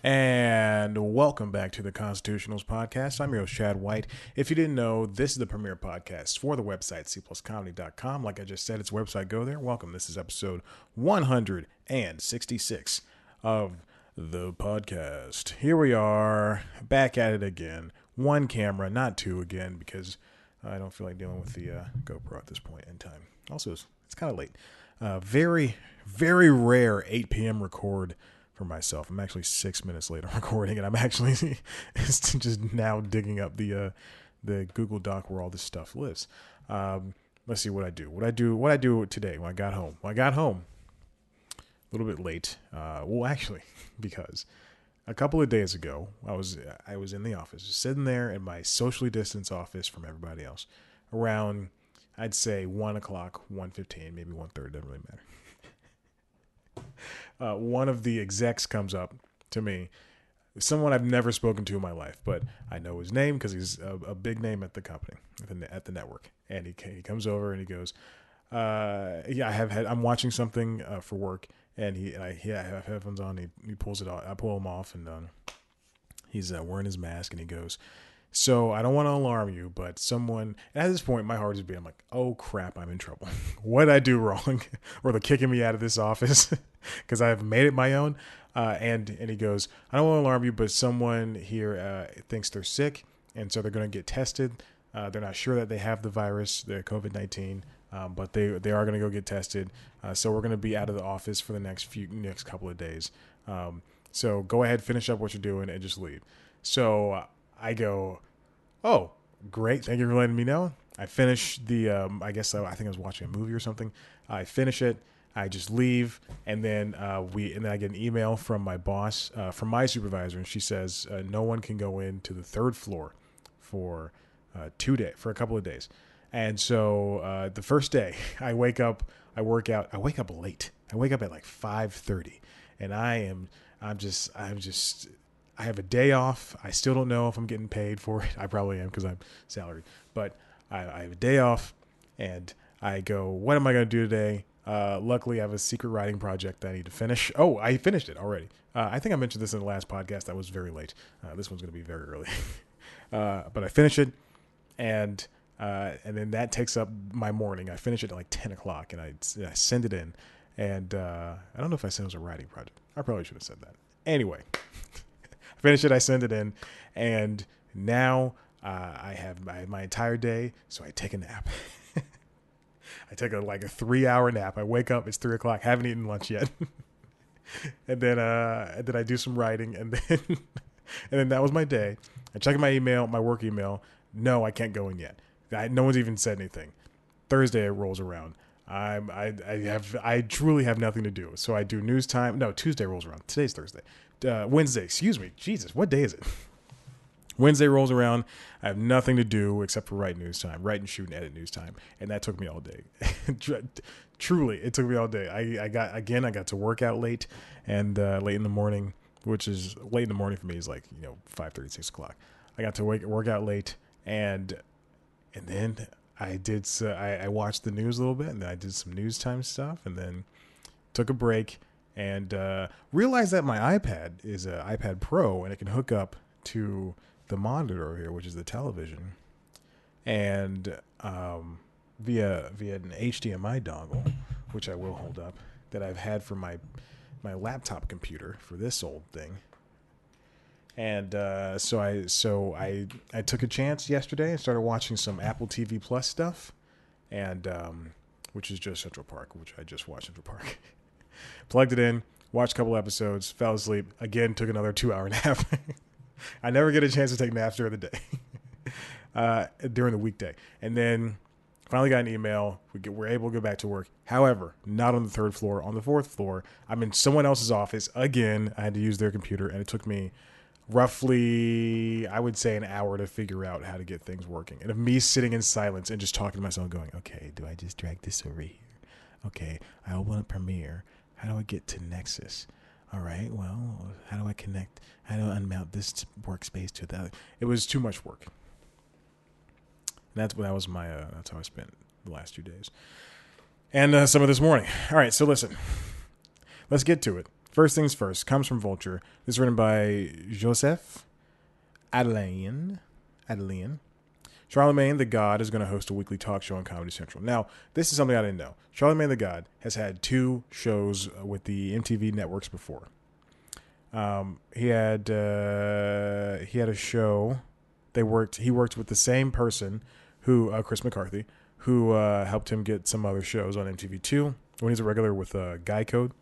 And welcome back to the Constitutionals Podcast. I'm your host, Chad White. If you didn't know, this is the premier podcast for the website, cpluscomedy.com. Like I just said, it's a website. Go there. Welcome. This is episode 166 of the podcast. Here we are, back at it again. One camera, not two again, because I don't feel like dealing with the GoPro at this point in time. Also, it's kind of late. Very, very rare 8 p.m. record for myself. I'm actually 6 minutes late on recording, and I'm actually just now digging up the Google Doc where all this stuff lives. Let's see what I do. What I do today when I got home. Well, I got home a little bit late. Actually, because a couple of days ago, I was in the office, just sitting there in my socially distanced office from everybody else, around I'd say 1 o'clock, 1:15, maybe 1:30, doesn't really matter. One of the execs comes up to me, someone I've never spoken to in my life, but I know his name because he's a big name at the company, at the network. And he comes over and he goes, I'm watching something for work, and I have headphones on. He pulls it off. I pull them off, and he's wearing his mask, and he goes, "So I don't want to alarm you, but someone," and at this point, my heart is beating. I'm like, "Oh crap, I'm in trouble. What did I do wrong?" Or they're kicking me out of this office because I have made it my own. And he goes, "I don't want to alarm you, but someone here thinks they're sick, and so they're going to get tested. They're not sure that they have the virus, the COVID-19, but they are going to go get tested. So we're going to be out of the office for the next couple of days. So go ahead, finish up what you're doing, and just leave." So I go, "Oh, great. Thank you for letting me know." I finish I think I was watching a movie or something. I finish it. I just leave. And then I get an email from my boss, from my supervisor. And she says, no one can go into the third floor for a couple of days. And so the first day I wake up, I work out. I wake up late. I wake up at like 5:30, and I have a day off. I still don't know if I'm getting paid for it. I probably am because I'm salaried. But I have a day off, and I go, what am I going to do today? Luckily, I have a secret writing project that I need to finish. Oh, I finished it already. I think I mentioned this in the last podcast. I was very late. This one's going to be very early. But I finish it, and then that takes up my morning. I finish it at like 10 o'clock, and I send it in. And I don't know if I said it was a writing project. I probably should have said that. Anyway. I finish it, I send it in, and now I have my entire day, so I take a nap. I take a 3-hour nap. I wake up, it's 3 o'clock, haven't eaten lunch yet. and then I do some writing, and then that was my day. I check my email, my work email. No, I can't go in yet. No one's even said anything. Thursday rolls around. I truly have nothing to do. So I do news time. No, Tuesday rolls around. Today's Thursday. Wednesday, excuse me. Jesus, what day is it? Wednesday rolls around. I have nothing to do except for write news time, write and shoot and edit news time. And that took me all day. Truly, it took me all day. I got to work out late and late in the morning, which is late in the morning for me is 5:30, 6 o'clock. I got to work out late, and then I watched the news a little bit, and then I did some news time stuff, and then took a break, and realized that my iPad is an iPad Pro, and it can hook up to the monitor here, which is the television, and via an HDMI dongle, which I will hold up, that I've had for my laptop computer for this old thing. And so I took a chance yesterday and started watching some Apple TV Plus stuff, and which is just Central Park, which I just watched Central Park. Plugged it in, watched a couple episodes, fell asleep, again took another 2-hour nap. I never get a chance to take naps during the day, during the weekday. And then finally got an email. We're able to go back to work. However, not on the third floor. On the fourth floor, I'm in someone else's office. Again, I had to use their computer, and it took me roughly, I would say, an hour to figure out how to get things working. And of me sitting in silence and just talking to myself going, okay, do I just drag this over here? Okay, I open up Premiere. How do I get to Nexus? All right, well, how do I connect? How do I unmount this workspace to that? It was too much work. And that's how I spent the last 2 days. And some of this morning. All right, so listen. Let's get to it. First things first, comes from Vulture. This is written by Joseph Adelaine. Charlemagne the God is going to host a weekly talk show on Comedy Central. Now, this is something I didn't know. Charlemagne the God has had 2 shows with the MTV networks before. He had a show. He worked with the same person who Chris McCarthy, who helped him get some other shows on MTV2 when he's a regular with Guy Code.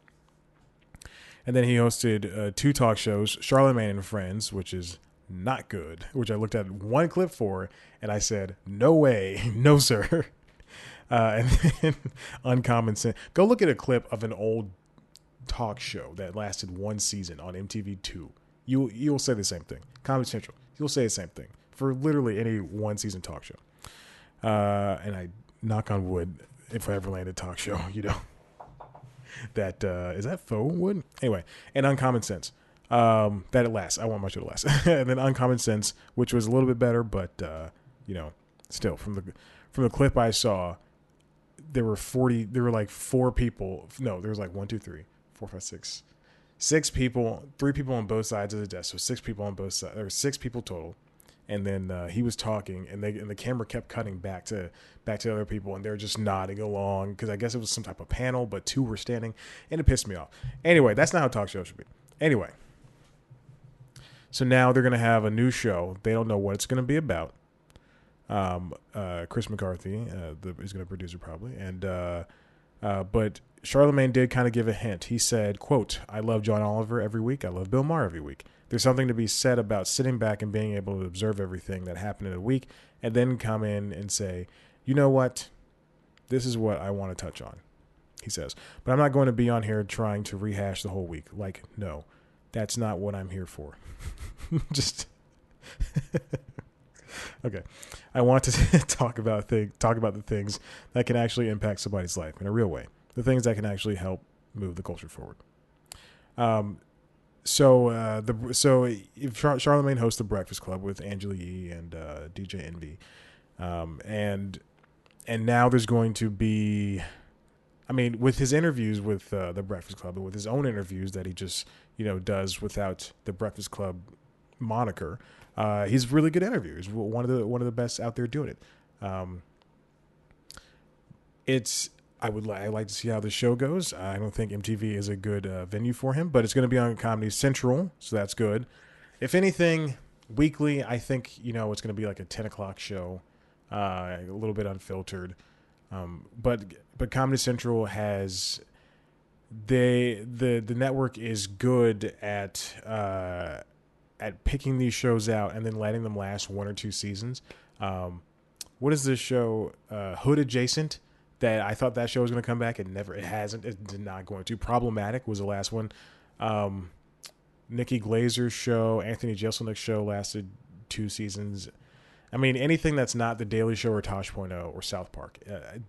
And then he hosted 2 talk shows, Charlemagne and Friends, which is not good, which I looked at one clip for, and I said, no way, no sir. And then Uncommon Sense. Go look at a clip of an old talk show that lasted 1 season on MTV2. You'll say the same thing. Comedy Central, you'll say the same thing for literally any 1 season talk show. And I knock on wood if I ever land a talk show, that is that faux wood? Anyway, and Uncommon Sense. That it lasts. I want much of it to last. And then Uncommon Sense, which was a little bit better, but still from the clip I saw, there were 4 people. No, there was like 1, 2, 3, 4, 5, 6 people, 3 people on both sides of the desk. So 6 people on both sides, or 6 people total. And then he was talking, and the camera kept cutting back to other people, and they're just nodding along because I guess it was some type of panel, but 2 were standing, and it pissed me off. Anyway, that's not how talk shows should be. Anyway, so now they're going to have a new show. They don't know what it's going to be about. Chris McCarthy is going to produce it probably, but Charlemagne did kind of give a hint. He said, quote, I love John Oliver every week. I love Bill Maher every week. There's something to be said about sitting back and being able to observe everything that happened in a week and then come in and say, you know what? This is what I want to touch on, he says. But I'm not going to be on here trying to rehash the whole week. Like, no, that's not what I'm here for. Just okay. I want to talk about the things that can actually impact somebody's life in a real way. The things that can actually help move the culture forward. So if Charlemagne hosts the Breakfast Club with Angela Yee and DJ Envy, and now there's going to be, with his interviews with the Breakfast Club and with his own interviews that he just does without the Breakfast Club moniker, he's a really good interviewer. He's one of the best out there doing it. I like to see how the show goes. I don't think MTV is a good venue for him, but it's going to be on Comedy Central, so that's good. If anything, weekly, I think it's going to be like a 10 o'clock show, a little bit unfiltered. But Comedy Central has the network is good at picking these shows out and then letting them last 1 or 2 seasons. What is this show? Hood Adjacent. That I thought that show was going to come back. It hasn't. It did not going to. Problematic was the last one. Nikki Glazer's show, Anthony Jeselnik's show lasted 2 seasons. Anything that's not The Daily Show or Tosh.0 or South Park,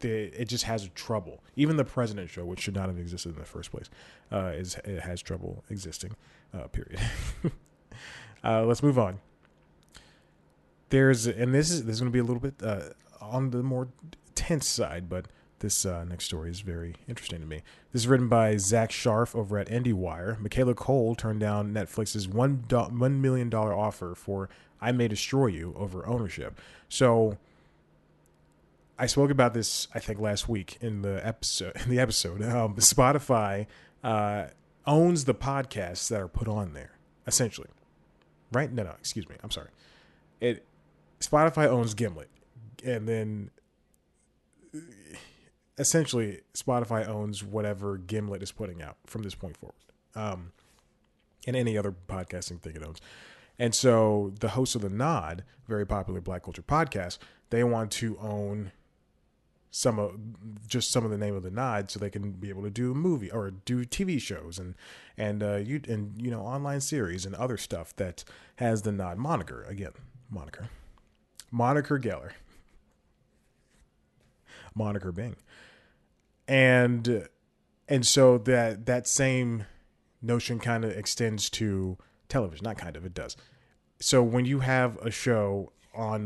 it just has trouble. Even The President Show, which should not have existed in the first place, it has trouble existing, period. Let's move on. This is going to be a little bit on the more tense side, but this next story is very interesting to me. This is written by Zach Sharf over at IndieWire. MICHAELA Coel turned down Netflix's $1 million offer for I May Destroy You over ownership. So I spoke about this, I think, last week in the episode. Spotify owns the podcasts that are put on there, essentially. Right? No, excuse me. I'm sorry. Spotify owns Gimlet, and then essentially Spotify owns whatever Gimlet is putting out from this point forward, and any other podcasting thing it owns. And so the hosts of The Nod, very popular Black culture podcast, they want to own some of the name of The Nod so they can be able to do a movie or do TV shows and online series and other stuff that has the Nod moniker. Again, Moniker Geller. Moniker Bing. And so that same notion kind of extends to television. Not kind of, it does. So when you have a show on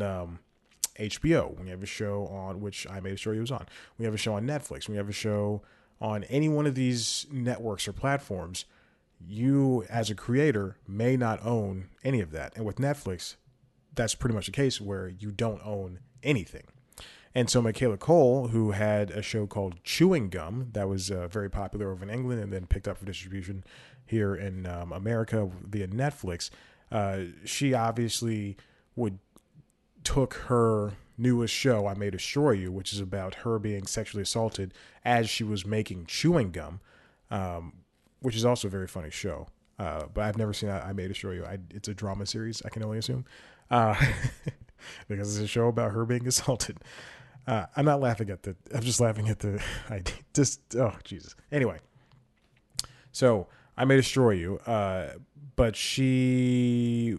HBO, when you have a show on which I May Destroy You was on, we have a show on Netflix, we have a show on any one of these networks or platforms, you as a creator may not own any of that. And with Netflix, that's pretty much the case where you don't own anything. And so MICHAELA Coel, who had a show called Chewing Gum that was very popular over in England and then picked up for distribution here in America via Netflix, she obviously took her newest show, I May Destroy You, which is about her being sexually assaulted as she was making chewing gum, which is also a very funny show. But I've never seen I May Destroy You. It's a drama series, I can only assume, because it's a show about her being assaulted. I'm not laughing at I'm just laughing at the idea. Oh, Jesus. Anyway, so I May Destroy You, but she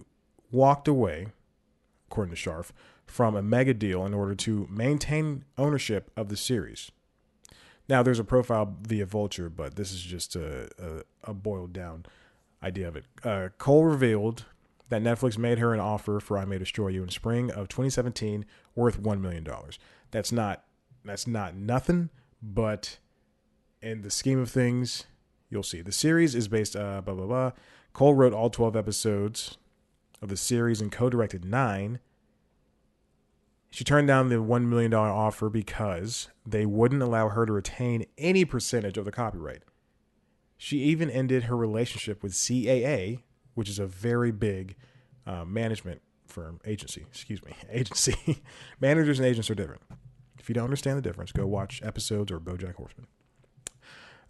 walked away, according to Sharf, from a mega deal in order to maintain ownership of the series. Now, there's a profile via Vulture, but this is just a boiled down idea of it. Cole revealed that Netflix made her an offer for I May Destroy You in spring of 2017 worth $1 million. That's not nothing, but in the scheme of things, you'll see. The series is based, blah, blah, blah. Cole wrote all 12 episodes of the series and co-directed 9. She turned down the $1 million offer because they wouldn't allow her to retain any percentage of the copyright. She even ended her relationship with CAA, which is a very big agency. Managers and agents are different. If you don't understand the difference, go watch episodes or BoJack Horseman.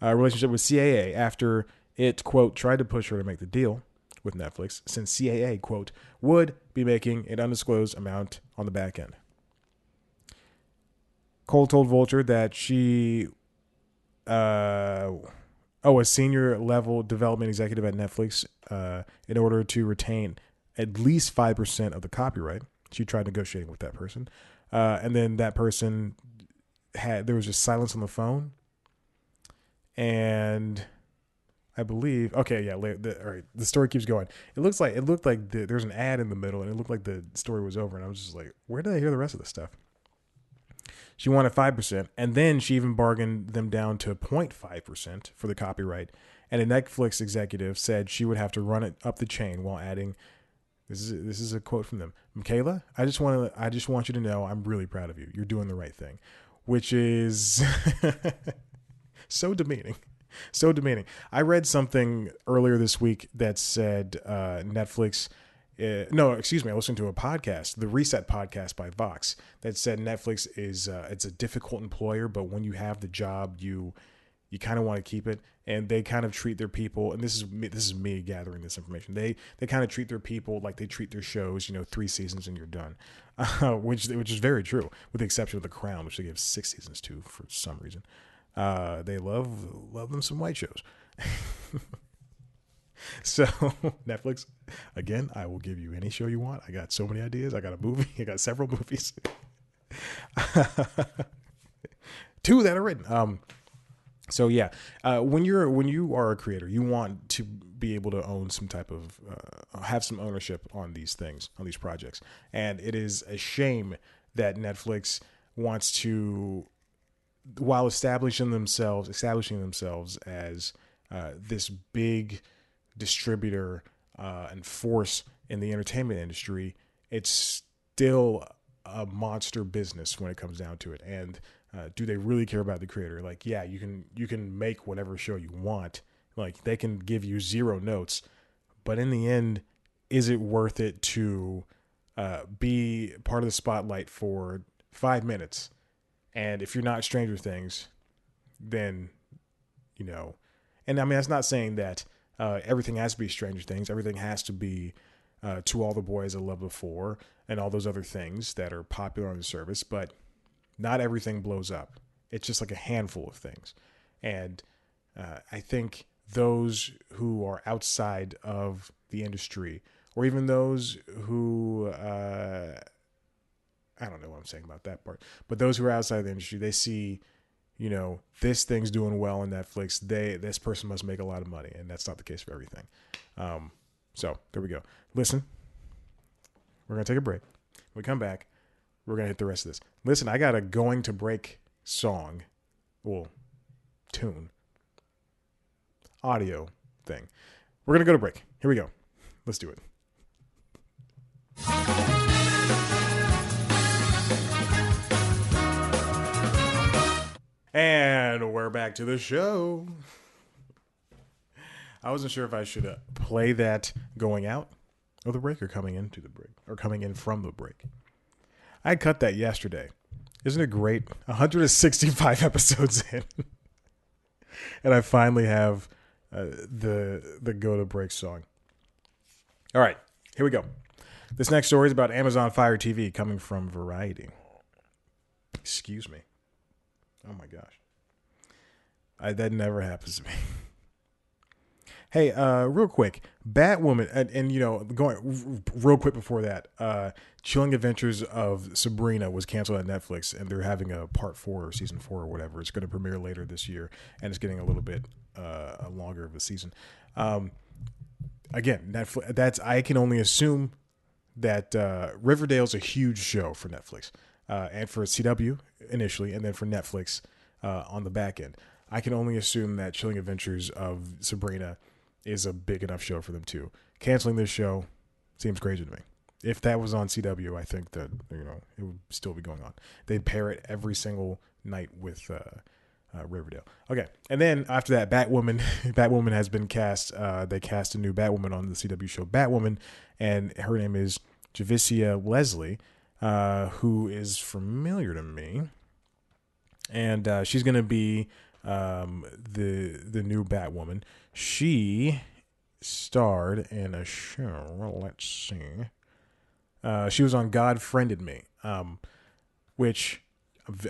Relationship with CAA after it, quote, tried to push her to make the deal with Netflix, since CAA, quote, would be making an undisclosed amount on the back end. Cole told Vulture that she, a senior level development executive at Netflix, in order to retain at least 5% of the copyright. She tried negotiating with that person. And then that person there was just silence on the phone. And I believe, okay, yeah, all right, the story keeps going. It looked like there's an ad in the middle, and it looked like the story was over. And I was just like, where did I hear the rest of this stuff? She wanted 5%, and then she even bargained them down to 0.5% for the copyright. And a Netflix executive said she would have to run it up the chain while adding, this is a quote from them, "Michaela, I just want you to know I'm really proud of you. You're doing the right thing," which is so demeaning. So demeaning. I read something earlier this week that said Netflix. I listened to a podcast, the Reset podcast by Vox, that said Netflix is it's a difficult employer, but when you have the job, you kind of want to keep it, and they kind of treat their people. And this is me gathering this information. They kind of treat their people like they treat their shows. 3 seasons and you're done, which is very true, with the exception of The Crown, which they give 6 seasons to for some reason. They love them some white shows. So Netflix, again, I will give you any show you want. I got so many ideas. I got a movie. I got several movies. 2 that are written. So yeah, when you are a creator, you want to be able to own some type of have some ownership on these things, on these projects. And it is a shame that Netflix wants to, while establishing themselves as this big distributor and force in the entertainment industry, it's still a monster business when it comes down to it. And do they really care about the creator? Like, yeah, you can make whatever show you want. Like, they can give you 0 notes, but in the end, is it worth it to be part of the spotlight for 5 minutes? And if you're not Stranger Things, then, and I mean, that's not saying that everything has to be Stranger Things. Everything has to be To All the Boys I Loved Before and all those other things that are popular on the service. But not everything blows up. It's just like a handful of things. And I think those who are outside of the industry, or even those who, I don't know what I'm saying about that part, but those who are outside of the industry, they see, this thing's doing well on Netflix. This person must make a lot of money, and that's not the case for everything. So there we go. Listen, we're going to take a break. When we come back, we're going to hit the rest of this. Listen, I got a Going to Break song, tune, audio thing. We're going to go to break. Here we go. Let's do it. And we're back to the show. I wasn't sure if I should play that going out of the break or coming into the break or coming in from the break. I cut that yesterday. Isn't it great? 165 episodes in. And I finally have the go to break song. All right, here we go. This next story is about Amazon Fire TV coming from Variety. Excuse me. Oh my gosh. That never happens to me. Hey, real quick, Batwoman, and you know, going real quick before that, Chilling Adventures of Sabrina was canceled on Netflix, and they're having a part 4 or season 4 or whatever. It's going to premiere later this year, and it's getting a little bit longer of a season. Again, Netflix. I can only assume that Riverdale's a huge show for Netflix, and for CW initially, and then for Netflix on the back end. I can only assume that Chilling Adventures of Sabrina is a big enough show for them too. Canceling this show seems crazy to me. If that was on CW, I think that, you know, it would still be going on. They'd pair it every single night with Riverdale. Okay, and then after that, Batwoman has been cast. They cast a new Batwoman on the CW show Batwoman, and her name is Javicia Leslie, who is familiar to me, and she's going to be the new Batwoman. She starred in a show. Let's see. She was on God Friended Me, which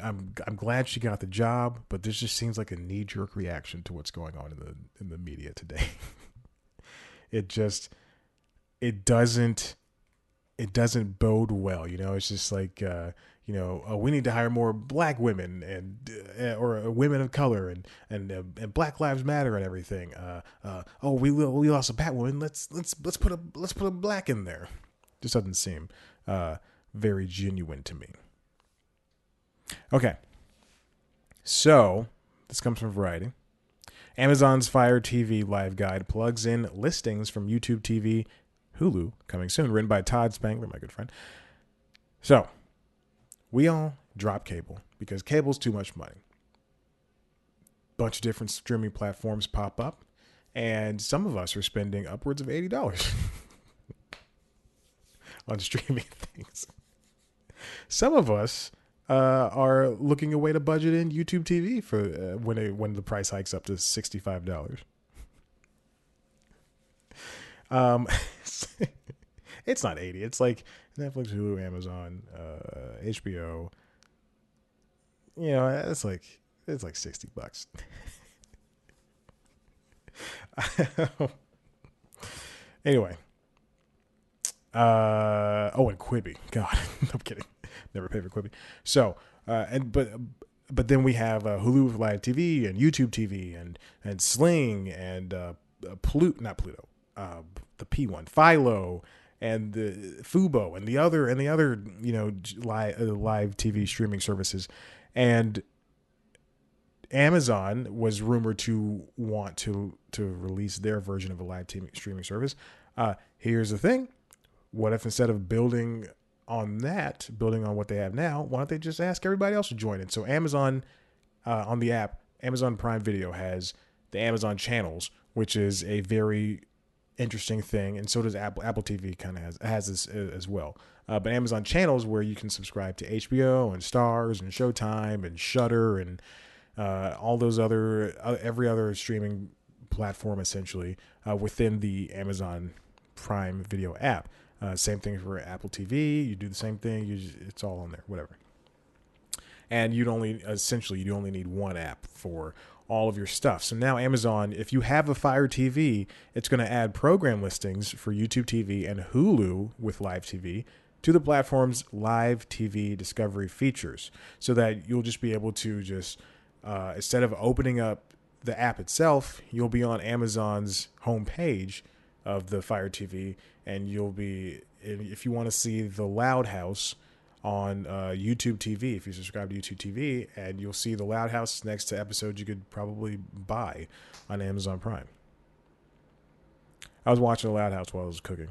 I'm glad she got the job, but this just seems like a knee-jerk reaction to what's going on in the media today. It doesn't bode well, you know. It's just like you know, we need to hire more black women and or women of color and Black Lives Matter and everything. We lost a Batwoman. Let's put a black in there. Just doesn't seem very genuine to me. Okay, so this comes from Variety. Amazon's Fire TV live guide plugs in listings from YouTube TV, Hulu, coming soon. Written by Todd Spangler, my good friend. So, we all drop cable because cable's too much money. Bunch of different streaming platforms pop up, and some of us are spending upwards of $80 on streaming things. Some of us are looking a way to budget in YouTube TV for when the price hikes up to $65. It's not 80. It's like Netflix, Hulu, Amazon, HBO. You know, it's like $60. Anyway. And Quibi. God, I'm kidding. Never paid for Quibi. So, but then we have Hulu Live TV and YouTube TV and Sling and not Pluto, the P1, Philo, and the Fubo and the other you know live TV streaming services, and Amazon was rumored to want to release their version of a live TV streaming service. Here's the thing: what if instead of building on what they have now, why don't they just ask everybody else to join it? So Amazon on the app, Amazon Prime Video has the Amazon channels, which is a very interesting thing, and so does Apple TV. Kind of has this as well. But Amazon channels where you can subscribe to HBO and Stars and Showtime and Shudder and all those every other streaming platform essentially within the Amazon Prime Video app. Same thing for Apple TV. You do the same thing. It's all on there, whatever. And you only need one app for all of your stuff. So now Amazon, if you have a Fire TV, it's going to add program listings for YouTube TV and Hulu with live TV to the platform's live TV discovery features, so that you'll just be able to just instead of opening up the app itself, you'll be on Amazon's homepage of the Fire TV, and you'll be, if you want to see the Loud House on YouTube TV, if you subscribe to YouTube TV, and you'll see the Loud House next to episodes you could probably buy on Amazon Prime. I was watching a Loud House while I was cooking.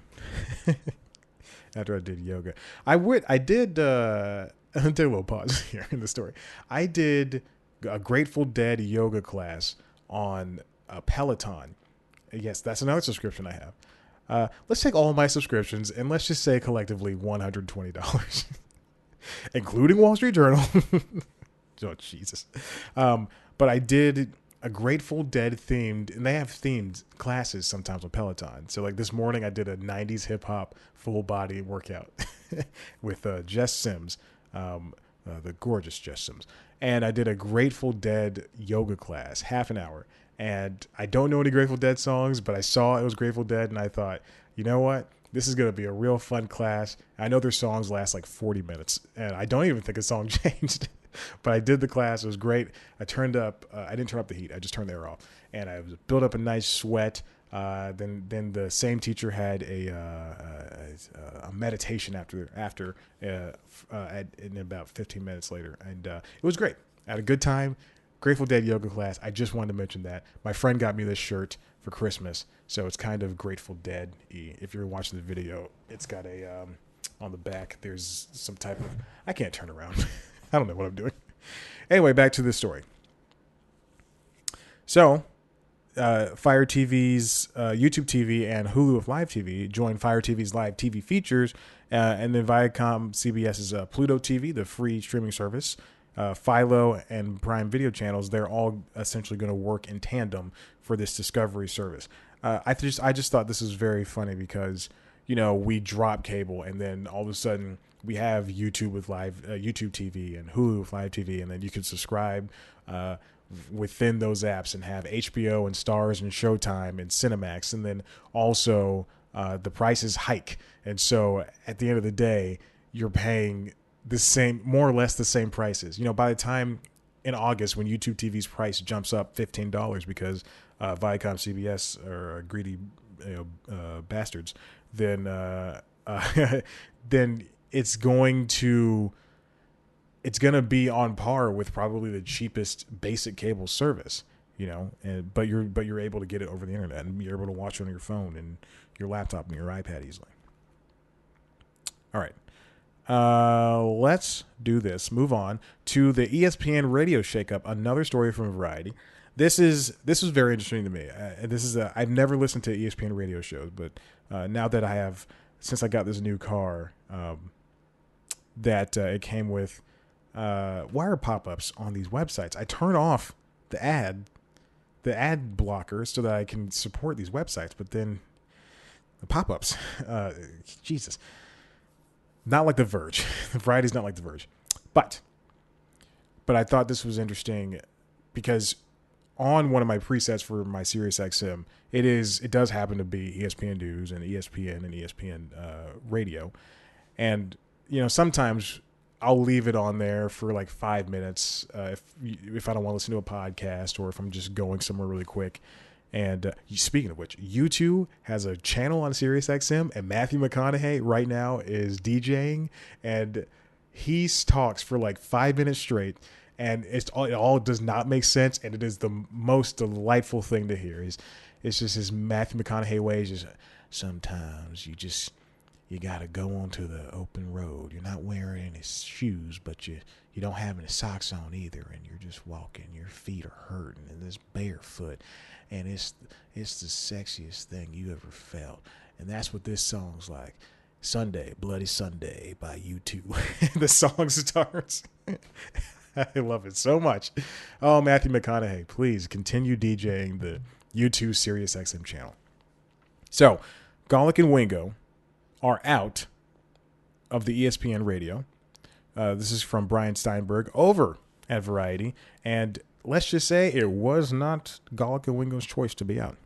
After I did yoga, I did take a little pause here in the story. I did a Grateful Dead yoga class on a Peloton. Yes, that's another subscription I have. Let's take all of my subscriptions and let's just say collectively $120, including Wall Street Journal. Oh, Jesus. But I did a Grateful Dead themed, and they have themed classes sometimes on Peloton. So like this morning I did a 90s hip hop full body workout with Jess Sims, the gorgeous Jess Sims. And I did a Grateful Dead yoga class, half an hour. And I don't know any Grateful Dead songs, but I saw it was Grateful Dead and I thought, you know what? This is going to be a real fun class. I know their songs last like 40 minutes and I don't even think a song changed. But I did the class. It was great. I turned up. I didn't turn up the heat. I just turned the air off, and I was built up a nice sweat. Then the same teacher had a meditation after in about 15 minutes later, and it was great. I had a good time. Grateful Dead yoga class. I just wanted to mention that my friend got me this shirt for Christmas, so it's kind of Grateful Dead-y. If you're watching the video, it's got a on the back. There's some type of. I can't turn around. I don't know what I'm doing. Anyway, back to this story. So, Fire TV's YouTube TV and Hulu with Live TV joined Fire TV's live TV features, and then ViacomCBS's Pluto TV, the free streaming service, Philo and Prime Video channels. They're all essentially going to work in tandem for this Discovery service. I just thought this was very funny because we drop cable and then all of a sudden we have YouTube with live YouTube TV and Hulu with Live TV, and then you can subscribe within those apps and have HBO and Stars and Showtime and Cinemax, and then also the prices hike, and so at the end of the day, you're paying the same, more or less the same prices. By the time in August when YouTube TV's price jumps up $15 because ViacomCBS are greedy bastards, then then it's going to be on par with probably the cheapest basic cable service, but you're able to get it over the internet and you're able to watch it on your phone and your laptop and your iPad easily. All right. Let's do this. Move on to the ESPN radio shakeup. Another story from Variety. This was very interesting to me. I've never listened to ESPN radio shows, but now that I have, since I got this new car, that it came with wire pop-ups on these websites. I turn off the ad blocker so that I can support these websites, but then the pop-ups, Jesus, not like The Verge. Variety's not like The Verge, but I thought this was interesting because on one of my presets for my Sirius XM, it does happen to be ESPN News and ESPN Radio, and sometimes I'll leave it on there for like 5 minutes if I don't want to listen to a podcast or if I'm just going somewhere really quick. And speaking of which, U2 has a channel on Sirius XM, and Matthew McConaughey right now is DJing, and he talks for like 5 minutes straight, and it all does not make sense, and it is the most delightful thing to hear. It's just his Matthew McConaughey way. Just sometimes you got to go onto the open road. You're not wearing any shoes, but you don't have any socks on either, and you're just walking. Your feet are hurting, and it's barefoot, and it's the sexiest thing you ever felt. And that's what this song's like. Sunday, Bloody Sunday by U2. The song starts. I love it so much. Oh, Matthew McConaughey, please continue DJing the U2 Sirius XM channel. So, Golic and Wingo are out of the ESPN radio. This is from Brian Steinberg over at Variety. And let's just say it was not Golic and Wingo's choice to be out.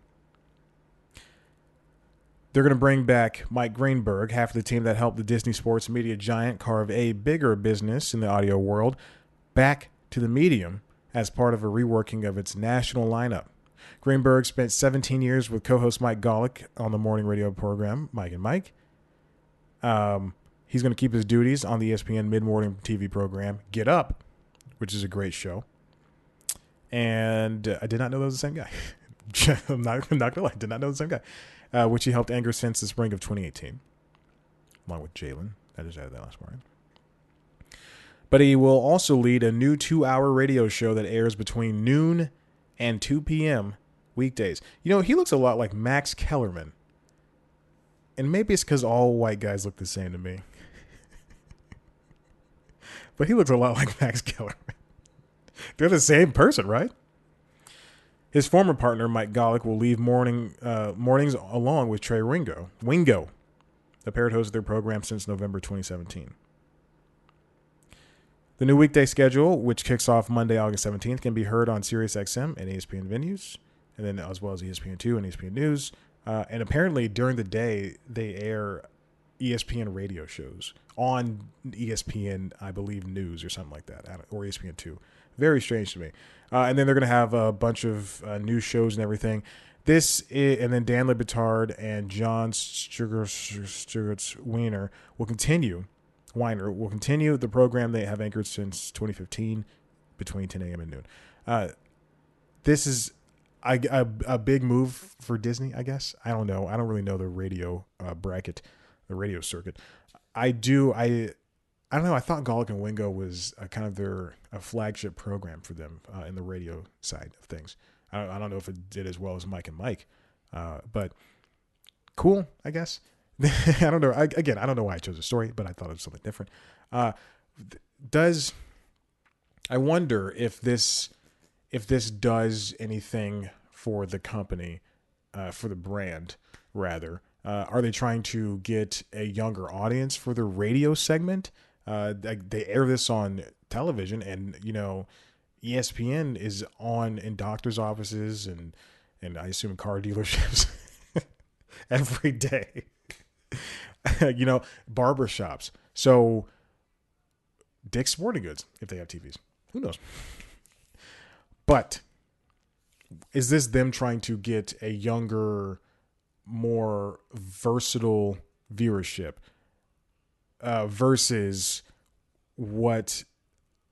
They're going to bring back Mike Greenberg, half of the team that helped the Disney sports media giant carve a bigger business in the audio world, back to the medium as part of a reworking of its national lineup. Greenberg spent 17 years with co-host Mike Golic on the morning radio program, Mike and Mike. He's going to keep his duties on the ESPN mid-morning TV program, Get Up, which is a great show. And I did not know that was the same guy. I'm not going to lie, did not know the same guy. which he helped anchor since the spring of 2018, along with Jalen. I just added that last morning. But he will also lead a new 2-hour radio show that airs between noon and 2 p.m. weekdays. You know, he looks a lot like Max Kellerman. And maybe it's because all white guys look the same to me. But he looks a lot like Max Kellerman. They're the same person, right? His former partner, Mike Golick, will leave mornings along with Trey Wingo, the paired host of their program since November 2017. The new weekday schedule, which kicks off Monday, August 17th, can be heard on Sirius XM and ESPN venues, and then as well as ESPN2 and ESPN News. And apparently during the day, they air ESPN radio shows on ESPN, I believe, News or something like that, or ESPN2. Very strange to me. And then they're going to have a bunch of new shows and everything. And then Dan Le Batard and John Stewart's Weiner will continue the program they have anchored since 2015 between 10 a.m. and noon. This is a big move for Disney, I guess. I don't know. I don't really know the radio bracket, the radio circuit. I don't know. I thought Golick and Wingo was kind of a flagship program for them in the radio side of things. I don't know if it did as well as Mike and Mike, but cool, I guess. I don't know. I don't know why I chose the story, but I thought it was something different. I wonder if this does anything for the company, for the brand, rather. Are they trying to get a younger audience for the radio segment? They air this on television, and ESPN is on in doctors' offices and I assume car dealerships every day. Barbershops. So Dick's Sporting Goods, if they have TVs, who knows? But is this them trying to get a younger, more versatile viewership versus what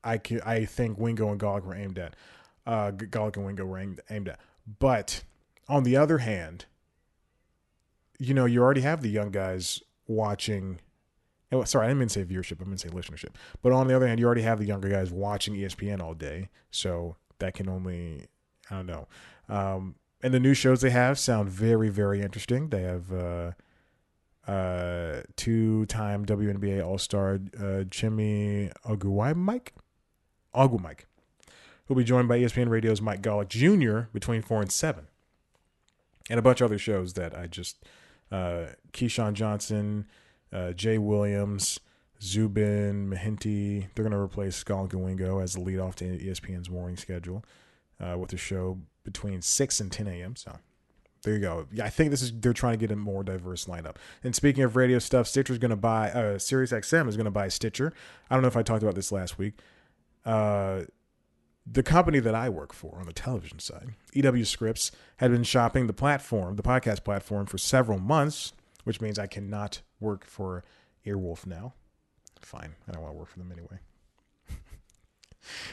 I think Wingo and Golick were aimed at? Golick and Wingo were aimed at. But on the other hand, you already have the young guys watching. Sorry, I didn't mean to say viewership. I meant to say listenership. But on the other hand, you already have the younger guys watching ESPN all day. So that can only, I don't know. And the new shows they have sound very, very interesting. They have two-time WNBA All-Star Chimmy Ogwumike, who'll be joined by ESPN Radio's Mike Golick Jr. between 4 and 7. And a bunch of other shows that I just... Keyshawn Johnson, Jay Williams, Zubin Mehenti. They're going to replace Golick and Wingo as the leadoff to ESPN's morning schedule with a show between 6 and 10 a.m. So there you go. Yeah, I think they're trying to get a more diverse lineup. And speaking of radio stuff, Stitcher's going to buy Sirius XM is going to buy Stitcher. I don't know if I talked about this last week. The company that I work for on the television side, EW Scripts, had been shopping the podcast platform for several months, which means I cannot work for Earwolf now. Fine. I don't want to work for them anyway.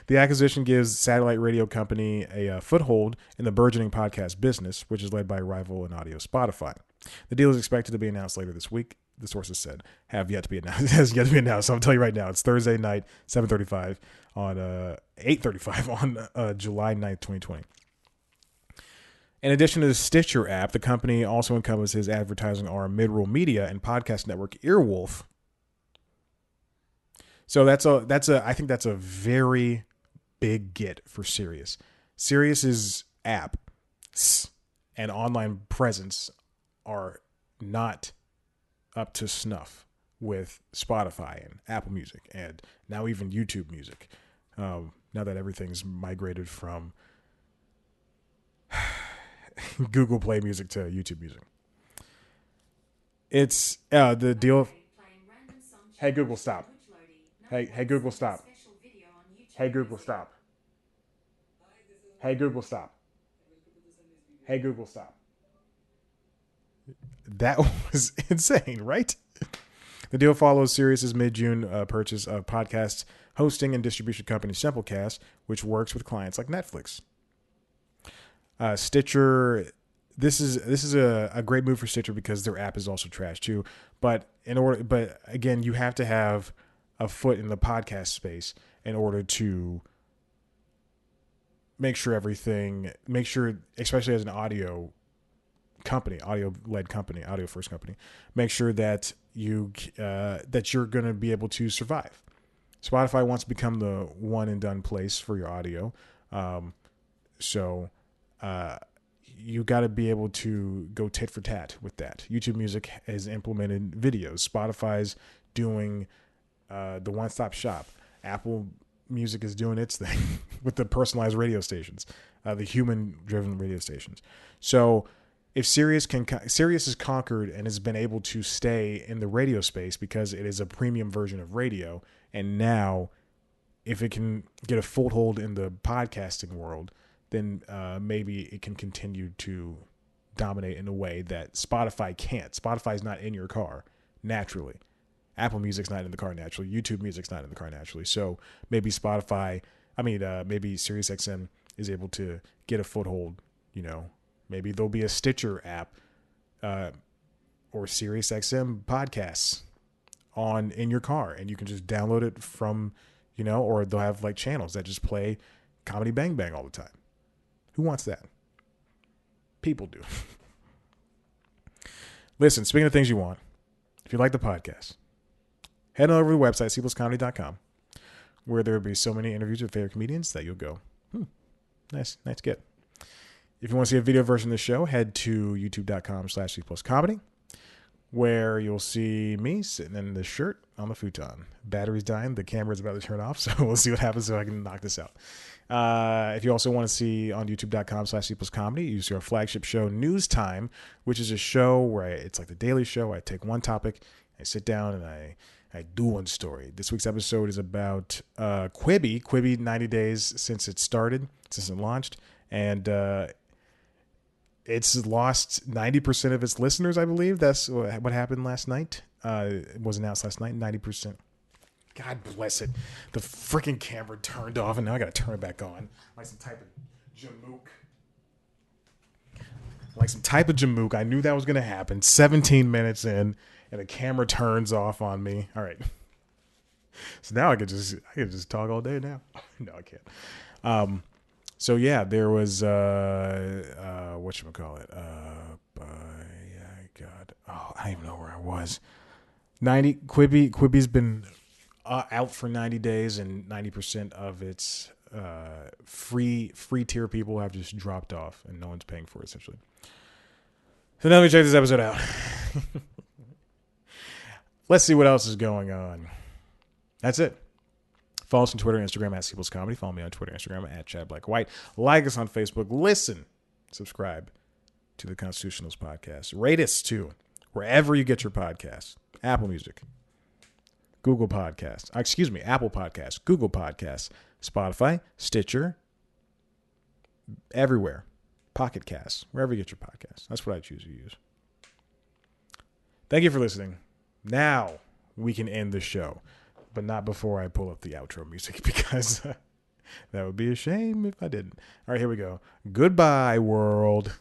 The acquisition gives satellite radio company a foothold in the burgeoning podcast business, which is led by rival in audio Spotify. The deal is expected to be announced later this week. The sources said has yet to be announced. So I'm telling you right now, it's Thursday night, 7:35 on 8:35 on July 9th, 2020. In addition to the Stitcher app, the company also encompasses advertising arm Midroll Media and podcast network Earwolf. So I think that's a very big get for Sirius. Sirius's app and online presence are not up to snuff with Spotify and Apple Music and now even YouTube Music. Now that everything's migrated from Google Play Music to YouTube Music. It's the deal. Hey Google, stop. Hey Google, stop. Hey Google, stop. Hey Google, stop. Hey Google, stop. That was insane, right? The deal follows Sirius's mid-June purchase of podcast hosting and distribution company Simplecast, which works with clients like Netflix. Stitcher, this is a great move for Stitcher because their app is also trash too. But again, you have to have a foot in the podcast space in order to make sure, especially as an audio first company, make sure that that you're going to be able to survive. Spotify wants to become the one and done place for your audio. So you got to be able to go tit for tat with that. YouTube Music has implemented videos. Spotify's doing the one-stop shop. Apple Music is doing its thing with the personalized radio stations, the human-driven radio stations. So if Sirius is conquered and has been able to stay in the radio space because it is a premium version of radio, and now if it can get a foothold in the podcasting world, then maybe it can continue to dominate in a way that Spotify can't. Spotify's not in your car naturally. Apple Music's not in the car naturally. YouTube Music's not in the car naturally. So maybe maybe Sirius XM is able to get a foothold. Maybe there'll be a Stitcher app or Sirius XM podcasts in your car, and you can just download it from, or they'll have like channels that just play Comedy Bang Bang all the time. Who wants that? People do. Listen, speaking of things you want, if you like the podcast, head on over to the website, cpluscomedy.com, where there will be so many interviews with favorite comedians that you'll go, nice get. If you want to see a video version of the show, head to youtube.com/cpluscomedy, where you'll see me sitting in the shirt on the futon. Battery's dying. The camera's about to turn off, so we'll see what happens so I can knock this out. If you also want to see on youtube.com/cpluscomedy, you see our flagship show, News Time, which is a show where it's like the Daily Show. I take one topic, I sit down, and I do one story. This week's episode is about Quibi. Quibi, 90 days since it launched, and it's lost 90% of its listeners, I believe. That's what happened last night. It was announced last night, 90%. God bless it. The freaking camera turned off, and now I got to turn it back on. Like some type of jamook. I knew that was going to happen. 17 minutes in, and the camera turns off on me. All right. So now I could just talk all day now. No, I can't. So yeah, there was whatchamacallit? God. Oh, I don't even know where I was. Quibi's been out for 90 days, and 90% of its free tier people have just dropped off, and no one's paying for it, essentially. So now let me check this episode out. Let's see what else is going on. That's it. Follow us on Twitter and Instagram at CPlusComedy. Follow me on Twitter and Instagram at ChadBlackWhite. Like us on Facebook. Listen. Subscribe to the Constitutionals podcast. Rate us, too, wherever you get your podcasts. Apple Music. Apple Podcasts, Google Podcasts, Spotify, Stitcher, everywhere. Pocket Casts, wherever you get your podcasts. That's what I choose to use. Thank you for listening. Now we can end the show, but not before I pull up the outro music, because that would be a shame if I didn't. All right, here we go. Goodbye, world.